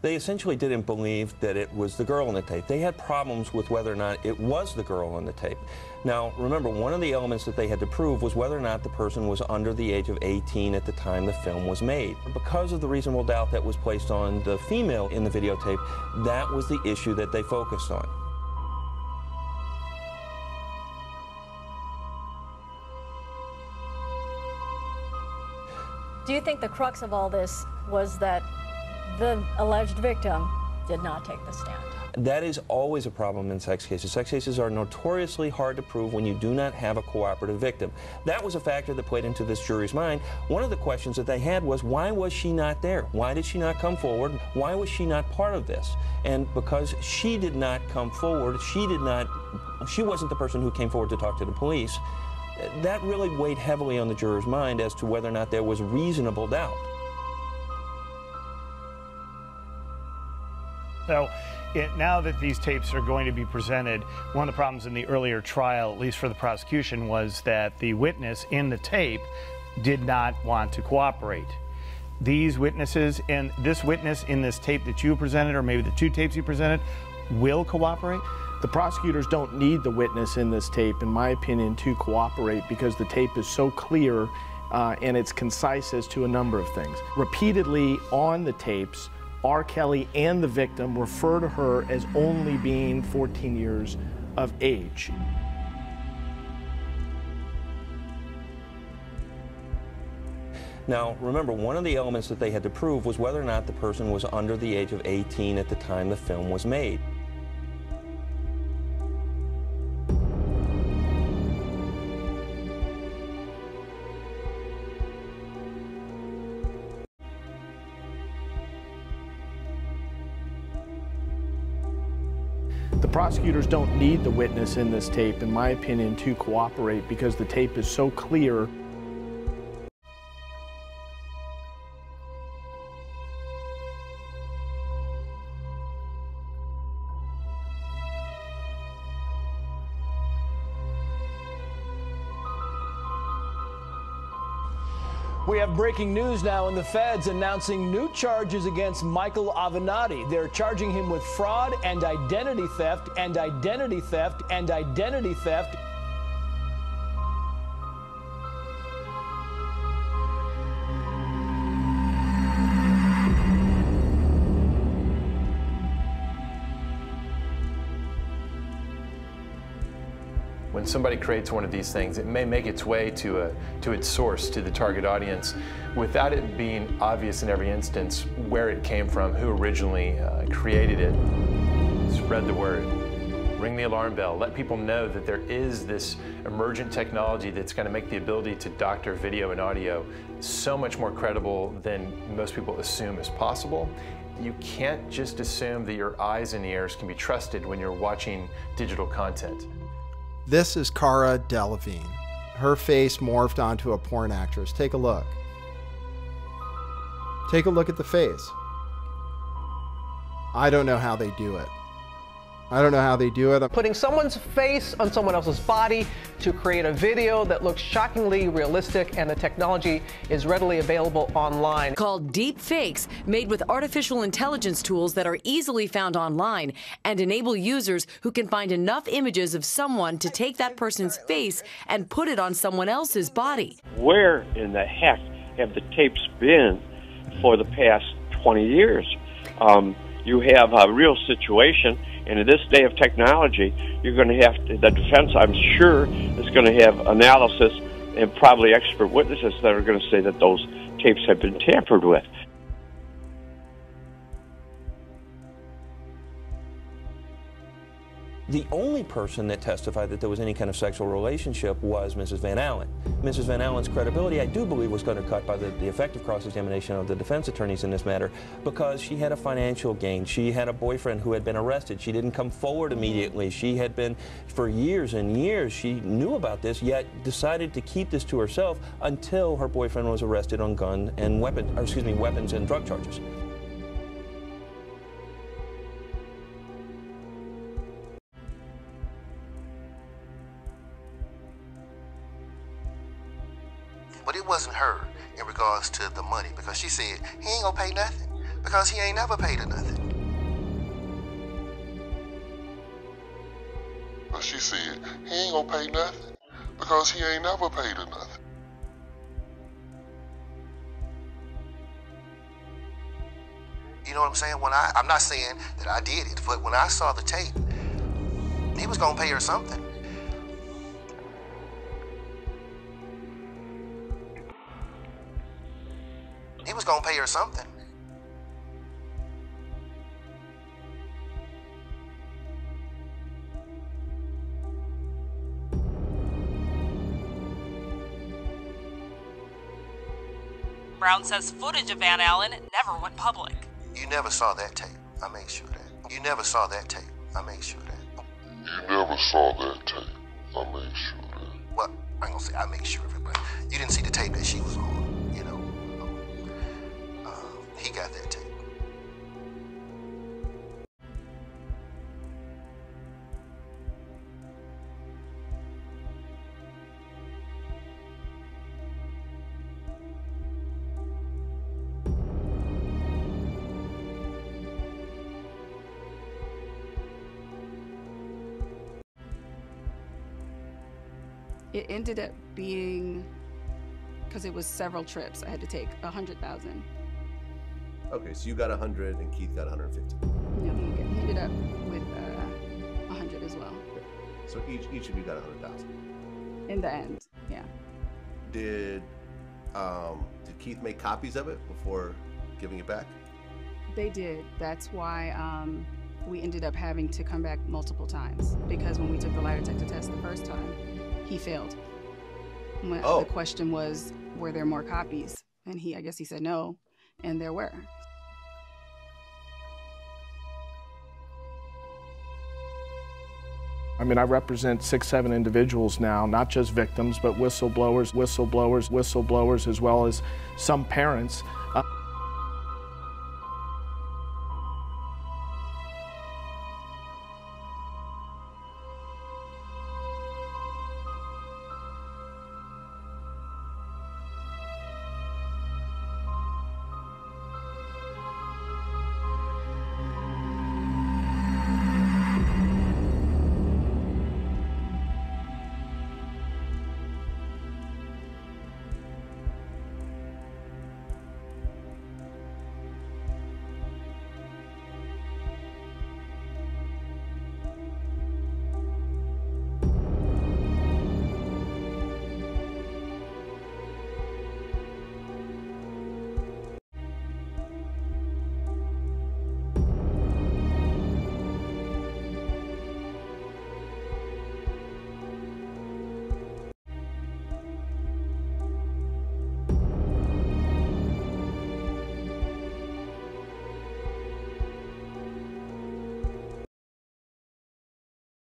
They essentially didn't believe that it was the girl on the tape. They had problems with whether or not it was the girl on the tape. Now, remember, one of the elements that they had to prove was whether or not the person was under the age of 18 at the time the film was made. Because of the reasonable doubt that was placed on the female in the videotape, that was the issue that they focused on. Do you think the crux of all this was that the alleged victim did not take the stand? That is always a problem in sex cases. Sex cases are notoriously hard to prove when you do not have a cooperative victim. That was a factor that played into this jury's mind. One of the questions that they had was, why was she not there? Why did she not come forward? Why was she not part of this? And because she did not come forward, she wasn't the person who came forward to talk to the police, that really weighed heavily on the juror's mind as to whether or not there was reasonable doubt. So now that these tapes are going to be presented, one of the problems in the earlier trial, at least for the prosecution, was that the witness in the tape did not want to cooperate. These witnesses and this witness in this tape that you presented, or maybe the two tapes you presented, will cooperate? The prosecutors don't need the witness in this tape, in my opinion, to cooperate, because the tape is so clear and it's concise as to a number of things. Repeatedly on the tapes, R.KELLY and the victim refer to her as only being 14 years of age. Now, remember, one of the elements that they had to prove was whether or not the person was under the age of 18 at the time the film was made. The prosecutors don't need the witness in this tape, in my opinion, to cooperate, because the tape is so clear. We have breaking news now in the feds announcing new charges against Michael Avenatti. They're charging him with fraud and identity theft and identity theft and identity theft. When somebody creates one of these things, it may make its way to its source, to the target audience, without it being obvious in every instance where it came from, who originally created it. Spread the word. Ring the alarm bell. Let people know that there is this emergent technology that's going to make the ability to doctor video and audio so much more credible than most people assume is possible. You can't just assume that your eyes and ears can be trusted when you're watching digital content. This is Cara Delevingne. Her face morphed onto a porn actress. Take a look. Take a look at the face. I don't know how they do it. I don't know how they do it. Putting someone's face on someone else's body to create a video that looks shockingly realistic, and the technology is readily available online. Called deep fakes, made with artificial intelligence tools that are easily found online and enable users who can find enough images of someone to take that person's face and put it on someone else's body. Where in the heck have the tapes been for the past 20 years? You have a real situation. And in this day of technology, you're going to have to, the defense, I'm sure, is going to have analysis and probably expert witnesses that are going to say that those tapes have been tampered with. The only person that testified that there was any kind of sexual relationship was Mrs. Van Allen. Mrs. Van Allen's credibility, I do believe, was undercut by the effective cross-examination of the defense attorneys in this matter, because she had a financial gain. She had a boyfriend who had been arrested. She didn't come forward immediately. She had been, for years and years, she knew about this, yet decided to keep this to herself until her boyfriend was arrested on weapons and drug charges. But it wasn't her in regards to the money, because she said he ain't gonna pay nothing. because he ain't never paid her nothing. But she said, he ain't gonna pay nothing because he ain't never paid her nothing. You know what I'm saying? I'm not saying that I did it, but when I saw the tape, he was gonna pay her something. He was gonna pay her something. Brown says footage of Van Allen never went public. You never saw that tape. I made sure that. You never saw that tape. I made sure that. You never saw that tape. I made sure that. Well, I ain't gonna say I made sure of it, but you didn't see the tape that she was on, you know. He got that tape. It ended up being, because it was several trips, I had to take 100,000. Okay, so you got 100 and Keith got 150. No, he ended up with 100 as well. Okay. So each of you got 100,000. In the end, yeah. Did Keith make copies of it before giving it back? They did. That's why we ended up having to come back multiple times, because when we took the lie detector test the first time, he failed. The question was, were there more copies? And I guess he said no, and there were. I mean, I represent 6, 7 individuals now, not just victims, but whistleblowers, as well as some parents